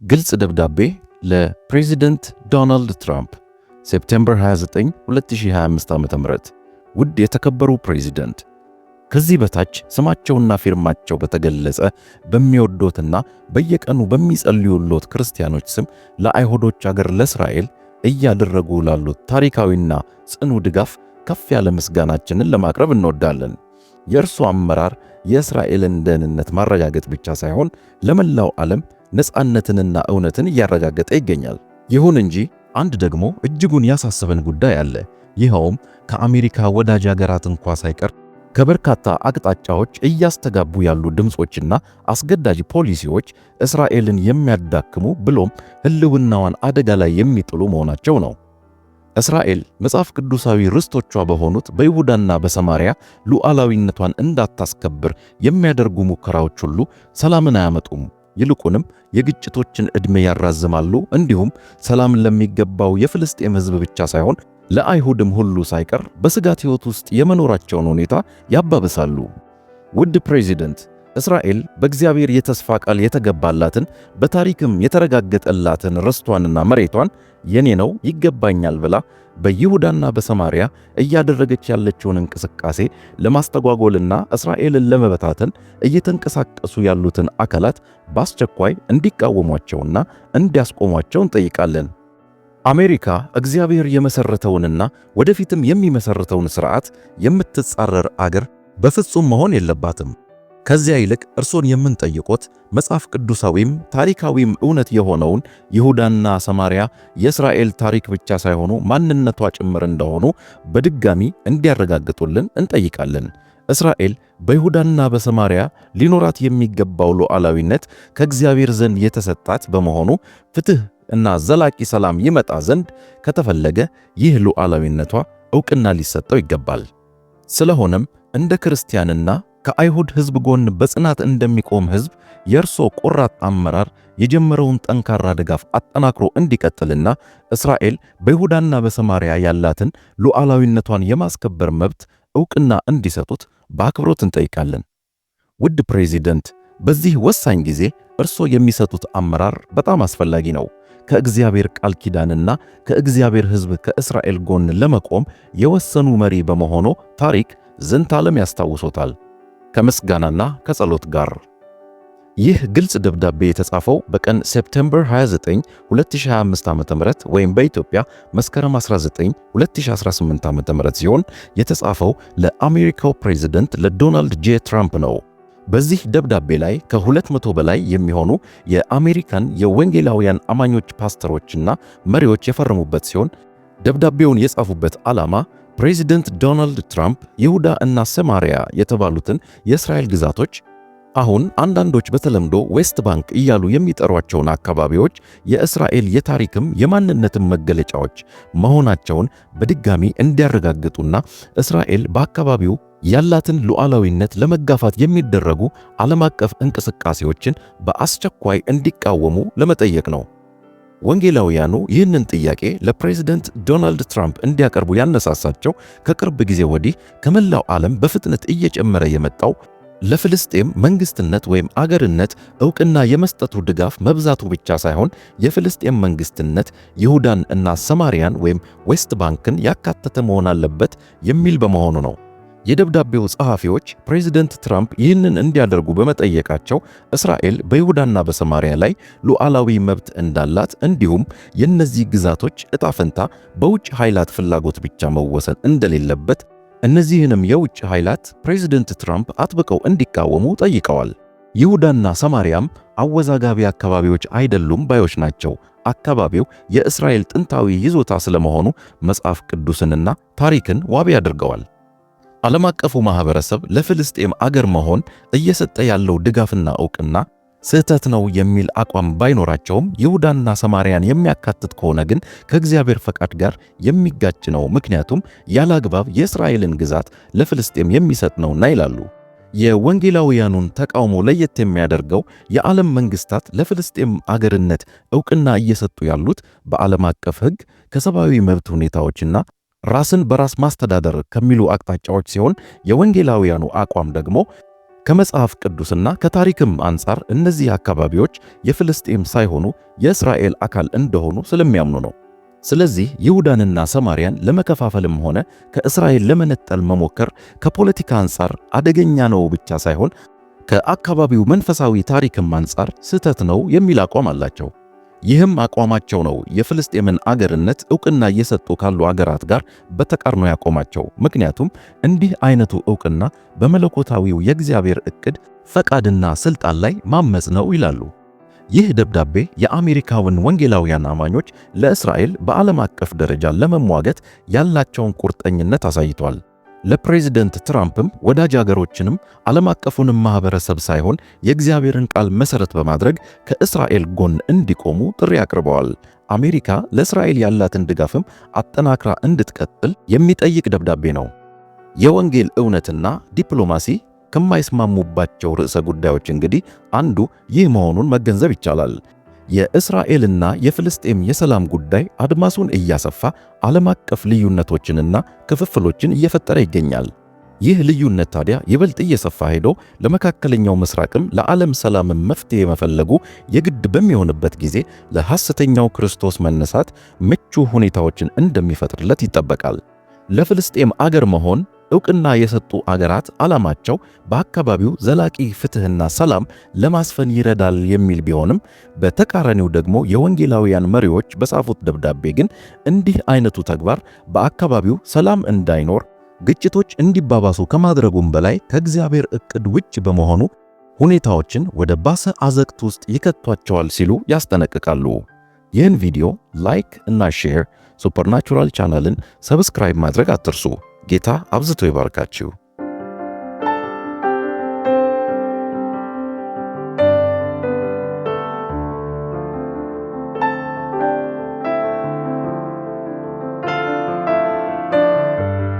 ግልጽ ደብዳቤ ለፕሬዚደንት ዶናልድ ትራምፕ ሴፕቴምበር 29 2025 ዓ.ም። ውድ የተከበሩ ፕሬዚደንት፣ ከዚህ በታች ስማቸውና ፊርማቸው በተገለጸ በሚወዶትና በየቀኑ በሚጸልዩሎት ክርስቲያኖች ስም ለአይሁዶች አገር ለእስራኤል እያደረጉ ላሉት ታሪካዊና ጽኑ ድጋፍ ከፍ ያለ ምስጋናችንን ለማቅረብ እንወዳለን። የእርሱ አመራር የእስራኤልን ደህንነት ማረጋገጥ ብቻ ሳይሆን ለመላው ዓለም ነፃነትንና እውነትን እያረጋገጠ ይገኛል። ይሁን እንጂ አንድ ደግሞ እጅጉን ያሳሰበን ጉዳይ አለ። ይኸውም ከአሜሪካ ወዳጅ ሀገራት እንኳ ሳይቀር ከበርካታ አቅጣጫዎች እያስተጋቡ ያሉ ድምጾችና አስገዳጅ ፖሊሲዎች እስራኤልን የሚያዳክሙ ብሎም ሕልውናዋን አደጋ ላይ የሚጥሉ መሆናቸው ነው። እስራኤል መጽሐፍ ቅዱሳዊ ርስቶቿ በሆኑት በይሁዳና በሰማርያ ሉዓላዊነቷን እንዳታስከብር የሚያደርጉ ሙከራዎች ሁሉ ሰላምን አያመጡም። ይልቁንም የግጭቶችን ዕድሜ ያራዝማሉ። እንዲሁም ሰላም ለሚገባው የፍልስጤም ሕዝብ ብቻ ሳይሆን ለአይሁድም ሁሉ ሳይቀር በስጋት ሕይወት ውስጥ የመኖራቸውን ሁኔታ ያባብሳሉ። ውድ ፕሬዚደንት፣ እስራኤል በእግዚአብሔር የተስፋ ቃል የተገባላትን በታሪክም የተረጋገጠላትን ርስቷንና መሬቷን የኔ ነው ይገባኛል ብላ በይሁዳና በሰማርያ እያደረገች ያለችውን እንቅስቃሴ ለማስተጓጎልና እስራኤልን ለመበታተን እየተንቀሳቀሱ ያሉትን አካላት በአስቸኳይ እንዲቃወሟቸውና እንዲያስቆሟቸው እንጠይቃለን። አሜሪካ እግዚአብሔር የመሰረተውንና ወደፊትም የሚመሰርተውን ሥርዓት የምትጻረር አገር በፍጹም መሆን የለባትም። ከዚያ ይልቅ እርሶን የምንጠይቆት መጽሐፍ ቅዱሳዊም ታሪካዊም እውነት የሆነውን ይሁዳና ሰማርያ የእስራኤል ታሪክ ብቻ ሳይሆኑ ማንነቷ ጭምር እንደሆኑ በድጋሚ እንዲያረጋግጡልን እንጠይቃለን። እስራኤል በይሁዳና በሰማርያ ሊኖራት የሚገባው ሉዓላዊነት ከእግዚአብሔር ዘንድ የተሰጣት በመሆኑ ፍትሕ እና ዘላቂ ሰላም ይመጣ ዘንድ ከተፈለገ ይህ ሉዓላዊነቷ ዕውቅና ሊሰጠው ይገባል። ስለሆነም እንደ ክርስቲያንና ከአይሁድ ሕዝብ ጎን በጽናት እንደሚቆም ሕዝብ የእርሶ ቆራጥ አመራር የጀመረውን ጠንካራ ድጋፍ አጠናክሮ እንዲቀጥልና እስራኤል በይሁዳና በሰማርያ ያላትን ሉዓላዊነቷን የማስከበር መብት ዕውቅና እንዲሰጡት በአክብሮት እንጠይቃለን። ውድ ፕሬዚደንት፣ በዚህ ወሳኝ ጊዜ እርሶ የሚሰጡት አመራር በጣም አስፈላጊ ነው። ከእግዚአብሔር ቃል ኪዳንና ከእግዚአብሔር ሕዝብ ከእስራኤል ጎን ለመቆም የወሰኑ መሪ በመሆኑ ታሪክ ዘንታለም ያስታውሶታል። ከምስጋናና ከጸሎት ጋር ይህ ግልጽ ደብዳቤ የተጻፈው በቀን ሴፕቴምበር 29 2025 ዓ.ም ወይም በኢትዮጵያ መስከረም 19 2018 ዓ.ም ሲሆን የተጻፈው ለአሜሪካው ፕሬዝዳንት ለዶናልድ ጄ ትራምፕ ነው። በዚህ ደብዳቤ ላይ ከ200 በላይ የሚሆኑ የአሜሪካን የወንጌላውያን አማኞች ፓስተሮችና መሪዎች የፈረሙበት ሲሆን ደብዳቤውን የጻፉበት ዓላማ ፕሬዚደንት ዶናልድ ትራምፕ ይሁዳ እና ሰማርያ የተባሉትን የእስራኤል ግዛቶች አሁን አንዳንዶች በተለምዶ ዌስት ባንክ እያሉ የሚጠሯቸውን አካባቢዎች የእስራኤል የታሪክም የማንነትም መገለጫዎች መሆናቸውን በድጋሚ እንዲያረጋግጡና እስራኤል በአካባቢው ያላትን ሉዓላዊነት ለመጋፋት የሚደረጉ ዓለም አቀፍ እንቅስቃሴዎችን በአስቸኳይ እንዲቃወሙ ለመጠየቅ ነው። ወንጌላውያኑ ይህንን ጥያቄ ለፕሬዝዳንት ዶናልድ ትራምፕ እንዲያቀርቡ ያነሳሳቸው ከቅርብ ጊዜ ወዲህ ከመላው ዓለም በፍጥነት እየጨመረ የመጣው ለፍልስጤም መንግስትነት ወይም አገርነት ዕውቅና የመስጠቱ ድጋፍ መብዛቱ ብቻ ሳይሆን የፍልስጤም መንግስትነት ይሁዳን እና ሰማርያን ወይም ዌስት ባንክን ያካተተ መሆን አለበት የሚል በመሆኑ ነው። የደብዳቤው ጸሐፊዎች ፕሬዝዳንት ትራምፕ ይህንን እንዲያደርጉ በመጠየቃቸው እስራኤል በይሁዳና በሰማርያ ላይ ሉዓላዊ መብት እንዳላት እንዲሁም የእነዚህ ግዛቶች ዕጣ ፈንታ በውጭ ኃይላት ፍላጎት ብቻ መወሰን እንደሌለበት እነዚህንም የውጭ ኃይላት ፕሬዝዳንት ትራምፕ አጥብቀው እንዲቃወሙ ጠይቀዋል። ይሁዳና ሰማርያም አወዛጋቢ አካባቢዎች አይደሉም ባዮች ናቸው። አካባቢው የእስራኤል ጥንታዊ ይዞታ ስለመሆኑ መጽሐፍ ቅዱስንና ታሪክን ዋቢ አድርገዋል። ዓለም አቀፉ ማህበረሰብ ለፍልስጤም አገር መሆን እየሰጠ ያለው ድጋፍና ዕውቅና ስህተት ነው የሚል አቋም ባይኖራቸውም ይሁዳና ሰማርያን የሚያካትት ከሆነ ግን ከእግዚአብሔር ፈቃድ ጋር የሚጋጭ ነው። ምክንያቱም ያለ አግባብ የእስራኤልን ግዛት ለፍልስጤም የሚሰጥ ነውና ይላሉ። የወንጌላውያኑን ተቃውሞ ለየት የሚያደርገው የዓለም መንግስታት ለፍልስጤም አገርነት ዕውቅና እየሰጡ ያሉት በዓለም አቀፍ ሕግ ከሰብአዊ መብት ሁኔታዎችና ራስን በራስ ማስተዳደር ከሚሉ አቅጣጫዎች ሲሆን የወንጌላውያኑ አቋም ደግሞ ከመጽሐፍ ቅዱስና ከታሪክም አንጻር እነዚህ አካባቢዎች የፍልስጤም ሳይሆኑ የእስራኤል አካል እንደሆኑ ስለሚያምኑ ነው። ስለዚህ ይሁዳንና ሰማርያን ለመከፋፈልም ሆነ ከእስራኤል ለመነጠል መሞከር ከፖለቲካ አንጻር አደገኛ ነው ብቻ ሳይሆን ከአካባቢው መንፈሳዊ ታሪክም አንጻር ስህተት ነው የሚል አቋም አላቸው። ይህም አቋማቸው ነው የፍልስጤምን አገርነት ዕውቅና እየሰጡ ካሉ አገራት ጋር በተቃርኖ ያቆማቸው። ምክንያቱም እንዲህ አይነቱ ዕውቅና በመለኮታዊው የእግዚአብሔር ዕቅድ ፈቃድና ሥልጣን ላይ ማመጽ ነው ይላሉ። ይህ ደብዳቤ የአሜሪካውን ወንጌላውያን አማኞች ለእስራኤል በዓለም አቀፍ ደረጃ ለመሟገት ያላቸውን ቁርጠኝነት አሳይቷል። ለፕሬዝደንት ትራምፕም ወዳጅ አገሮችንም ዓለም አቀፉንም ማህበረሰብ ሳይሆን የእግዚአብሔርን ቃል መሰረት በማድረግ ከእስራኤል ጎን እንዲቆሙ ጥሪ አቅርበዋል። አሜሪካ ለእስራኤል ያላትን ድጋፍም አጠናክራ እንድትቀጥል የሚጠይቅ ደብዳቤ ነው። የወንጌል እውነትና ዲፕሎማሲ ከማይስማሙባቸው ርዕሰ ጉዳዮች እንግዲህ አንዱ ይህ መሆኑን መገንዘብ ይቻላል። የእስራኤልና የፍልስጤም የሰላም ጉዳይ አድማሱን እያሰፋ ዓለም አቀፍ ልዩነቶችንና ክፍፍሎችን እየፈጠረ ይገኛል። ይህ ልዩነት ታዲያ ይበልጥ እየሰፋ ሄዶ ለመካከለኛው ምስራቅም ለዓለም ሰላም መፍትሄ መፈለጉ የግድ በሚሆንበት ጊዜ ለሐሰተኛው ክርስቶስ መነሳት ምቹ ሁኔታዎችን እንደሚፈጥርለት ይጠበቃል። ለፍልስጤም አገር መሆን ዕውቅና የሰጡ አገራት ዓላማቸው በአካባቢው ዘላቂ ፍትሕና ሰላም ለማስፈን ይረዳል የሚል ቢሆንም በተቃራኒው ደግሞ የወንጌላውያን መሪዎች በጻፉት ደብዳቤ ግን እንዲህ አይነቱ ተግባር በአካባቢው ሰላም እንዳይኖር፣ ግጭቶች እንዲባባሱ ከማድረጉም በላይ ከእግዚአብሔር ዕቅድ ውጭ በመሆኑ ሁኔታዎችን ወደ ባሰ አዘቅት ውስጥ ይከቷቸዋል ሲሉ ያስጠነቅቃሉ። ይህን ቪዲዮ ላይክ እና ሼር፣ ሱፐርናቹራል ቻናልን ሰብስክራይብ ማድረግ አትርሱ። ጌታ አብዝቶ ይባርካችሁ።